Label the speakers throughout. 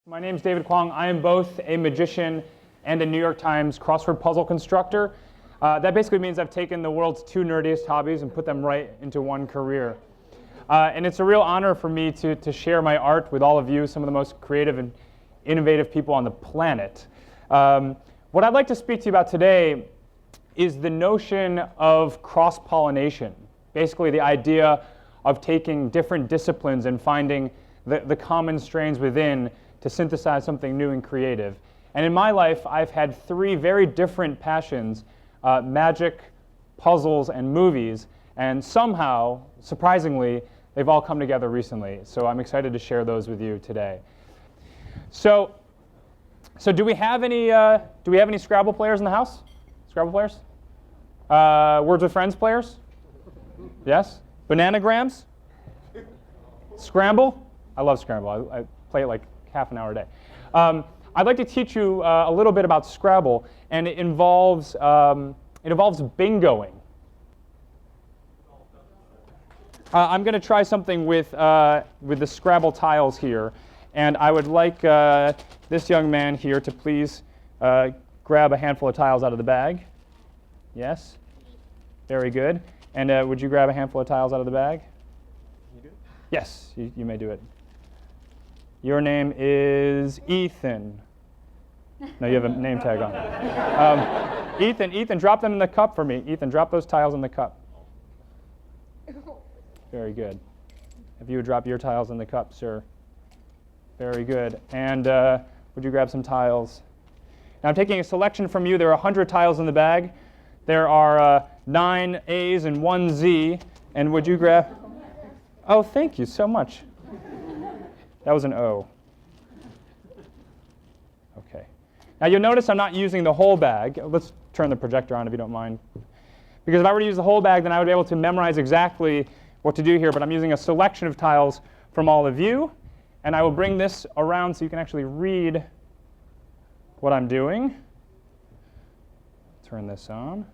Speaker 1: My name is David Kwong. I am both a magician and a New York Times crossword puzzle constructor. That basically means I've taken the world's two nerdiest hobbies and put them right into one career. And it's a real honor for me to share my art with all of you, some of the most creative and innovative people on the planet. What I'd like to speak to you about today is the notion of cross-pollination. Basically the idea of taking different disciplines and finding the common strains within to synthesize something new and creative. And in my life, I've had three very different passions, magic, puzzles, and movies. And somehow, surprisingly, they've all come together recently. So I'm excited to share those with you today. So do we have any Scrabble players in the house? Scrabble players? Words with Friends players? Yes? Bananagrams? Scramble? I love Scramble. I play it like half an hour a day. I'd like to teach you a little bit about Scrabble, and it involves bingoing. I'm going to try something with the Scrabble tiles here, and I would like this young man here to please grab a handful of tiles out of the bag. Yes? Very good. And would you grab a handful of tiles out of the bag? You do it? Yes, you may do it. Your name is Ethan. No, you have a name tag on. Ethan, drop them in the cup for me. Ethan, drop those tiles in the cup. Very good. If you would drop your tiles in the cup, sir. Very good. And would you grab some tiles? Now I'm taking a selection from you. There are 100 tiles in the bag. There are 9 A's and 1 Z. And would you grab? Oh, thank you so much. That was an O. Okay. Now you'll notice I'm not using the whole bag. Let's turn the projector on if you don't mind. Because if I were to use the whole bag, then I would be able to memorize exactly what to do here. But I'm using a selection of tiles from all of you. And I will bring this around so you can actually read what I'm doing. Turn this on.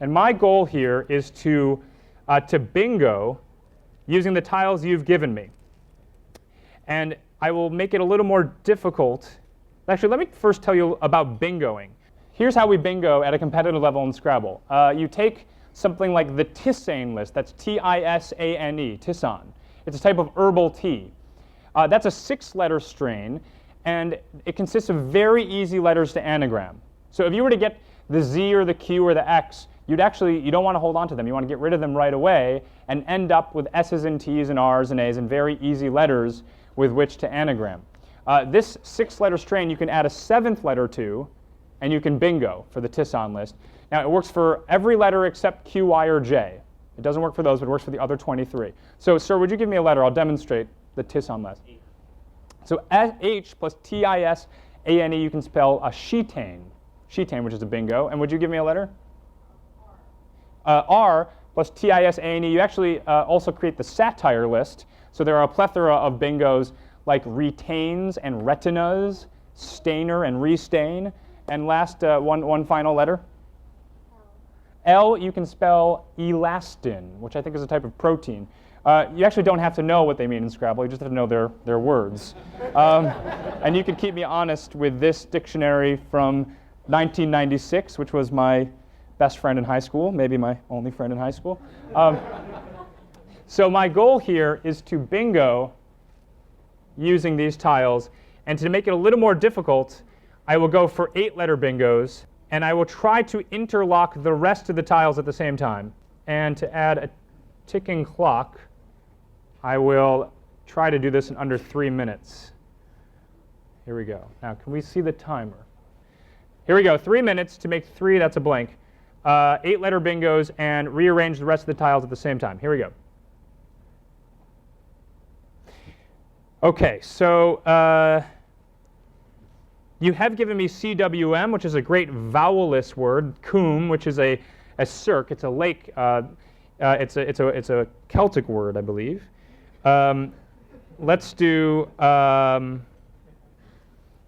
Speaker 1: And my goal here is to bingo using the tiles you've given me. And I will make it a little more difficult. Actually, let me first tell you about bingoing. Here's how we bingo at a competitive level in Scrabble. You take something like the tisane list. That's T-I-S-A-N-E, tisane. It's a type of herbal tea. That's a 6-letter strain, and it consists of very easy letters to anagram. So if you were to get the Z or the Q or the X, you don't want to hold on to them. You want to get rid of them right away and end up with S's and T's and R's and A's and very easy letters with which to anagram. This 6-letter strain you can add a 7th letter to, and you can bingo for the tisane list. Now it works for every letter except Q, Y, or J. It doesn't work for those, but it works for the other 23. So, sir, would you give me a letter? I'll demonstrate the tisane list. So H plus T-I-S-A-N-E, you can spell a shetane, which is a bingo. And would you give me a letter? R plus T-I-S-A-N-E, you actually also create the satire list. So there are a plethora of bingos like retains and retinas, stainer and restain. And last, one final letter. L, you can spell elastin, which I think is a type of protein. You actually don't have to know what they mean in Scrabble. You just have to know their words. And you can keep me honest with this dictionary from 1996, which was my best friend in high school, maybe my only friend in high school. So my goal here is to bingo using these tiles. And to make it a little more difficult, I will go for 8-letter bingos. And I will try to interlock the rest of the tiles at the same time. And to add a ticking clock, I will try to do this in under 3 minutes. Here we go. Now, can we see the timer? Here we go. 3 minutes to make 3. That's a blank. 8-letter bingos, and rearrange the rest of the tiles at the same time. Here we go. OK, so you have given me CWM, which is a great vowelless word. Coombe, which is a cirque. It's a lake. It's a Celtic word, I believe. Let's do. Well,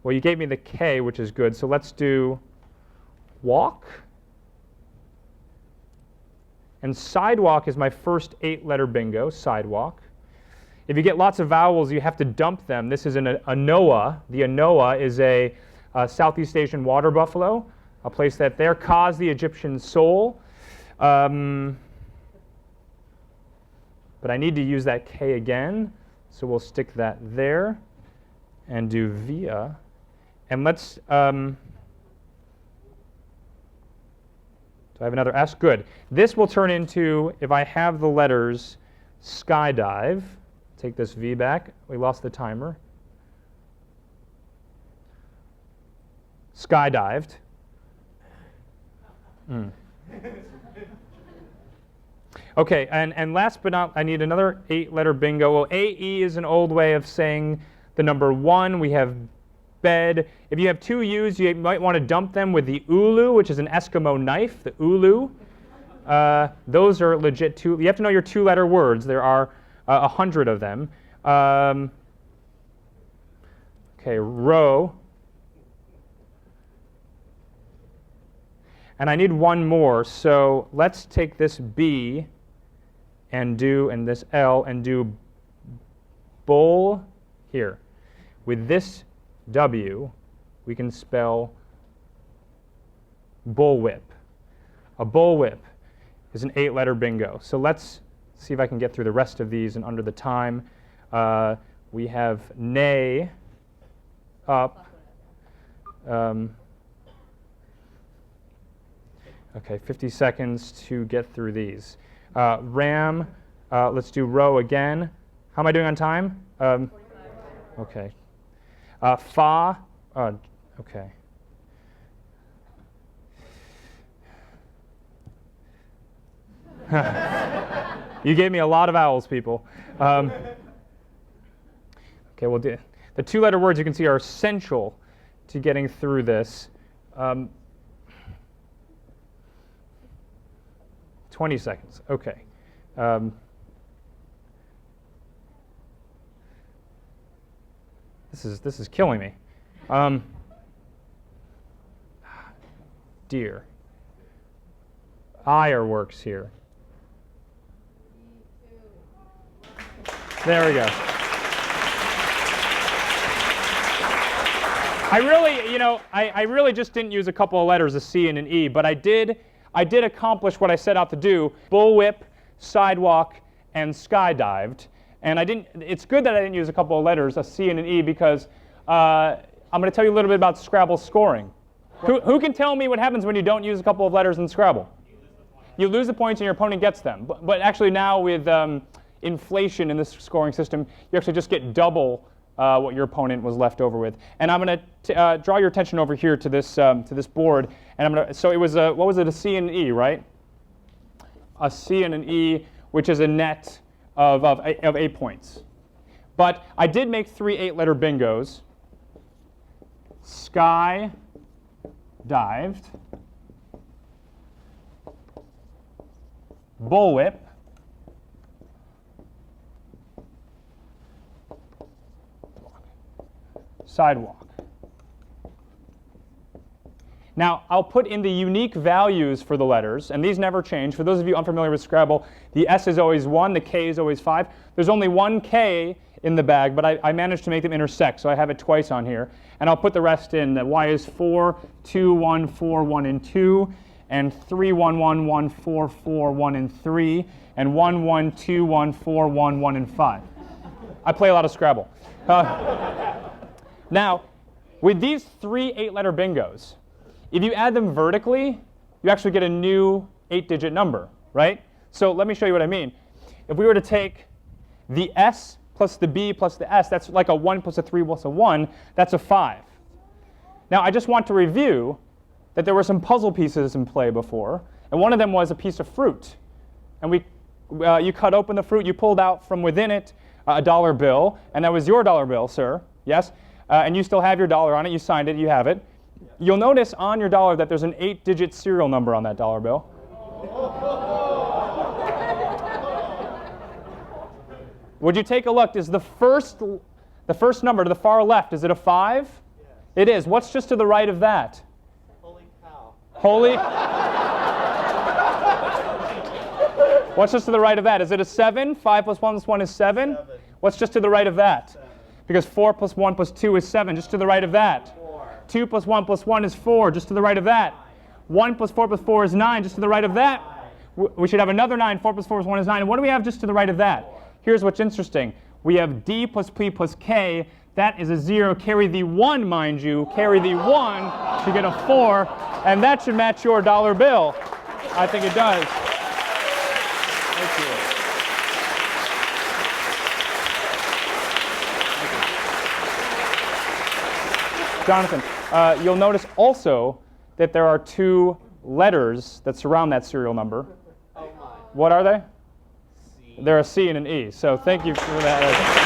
Speaker 1: you gave me the K, which is good. So let's do walk. And sidewalk is my first 8-letter bingo. Sidewalk. If you get lots of vowels, you have to dump them. This is an anoa. The anoa is a Southeast Asian water buffalo. I'll place that there. Ka is the Egyptian soul. But I need to use that K again, so we'll stick that there and do via. And let's, do I have another S? Good. This will turn into, if I have the letters, skydive. Take this V back. We lost the timer. Skydived. Okay, and last but not, I need another 8-letter bingo. Well, AE is an old way of saying the number 1. We have bed. If you have 2 U's, you might want to dump them with the ulu, which is an Eskimo knife, the ulu. Those are legit 2. You have to know your 2-letter words. There are 100 of them. Okay, row. And I need one more, so let's take this B and this L and do bull here. With this W, we can spell bullwhip. A bullwhip is an 8-letter bingo. So let's see if I can get through the rest of these and under the time. We have nay, up. Okay, 50 seconds to get through these. Ram, let's do row again. How am I doing on time? Okay. Fa, okay. You gave me a lot of vowels, people. Okay, well, the 2-letter words you can see are essential to getting through this. 20 seconds. Okay. This is killing me. Dear. Ironworks here. There we go. I really just didn't use a couple of letters, a C and an E, but I did accomplish what I set out to do: bullwhip, sidewalk, and skydived. And it's good that I didn't use a couple of letters, a C and an E, because I'm going to tell you a little bit about Scrabble scoring. Who can tell me what happens when you don't use a couple of letters in Scrabble? You lose the points and your opponent gets them. But actually now with inflation in this scoring system, you actually just get double what your opponent was left over with. And I'm going to draw your attention over here to this board. And so it was what was it? A C and an E, right? A C and an E, which is a net of 8 points. But I did make 3 8-letter bingos. Sky dived, bullwhip, sidewalk. Now, I'll put in the unique values for the letters, and these never change. For those of you unfamiliar with Scrabble, the S is always 1, the K is always 5. There's only one K in the bag, but I managed to make them intersect, so I have it twice on here. And I'll put the rest in. The Y is 4, 2, 1, 4, 1, and 2, and 3, 1, 1, 1, 4, 4, 1, and 3, and 1, 1, 2, 1, 4, 1, 1, and 5. I play a lot of Scrabble. Now, with these 3 8-letter bingos, if you add them vertically, you actually get a new 8-digit number, right? So let me show you what I mean. If we were to take the S plus the B plus the S, that's like a 1 plus a 3 plus a 1, that's a 5. Now I just want to review that there were some puzzle pieces in play before, and one of them was a piece of fruit. And you cut open the fruit, you pulled out from within it a dollar bill, and that was your dollar bill, sir, yes? And you still have your dollar on it, you signed it, you have it. You'll notice on your dollar that there's an 8-digit serial number on that dollar bill. Would you take a look? Is the first number to the far left, is it a 5? Yes. It is. What's just to the right of that?
Speaker 2: Holy cow.
Speaker 1: Holy? What's just to the right of that? Is it a 7? 5 plus 1 plus 1 is 7? What's just to the right of that? Because 4 plus 1 plus 2 is 7, just to the right of that. 2 plus 1 plus 1 is 4, just to the right of that. 1 plus 4 plus 4 is 9, just to the right of that. We should have another 9. 4 plus 4 plus 1 is 9. And what do we have just to the right of that? Here's what's interesting. We have D plus P plus K. That is a 0. Carry the 1, mind you. Carry the 1 to get a 4. And that should match your dollar bill. I think it does. Thank you. Jonathan, you'll notice also that there are 2 letters that surround that serial number. Oh my. What are they? C. They're a C and an E. So thank you for that.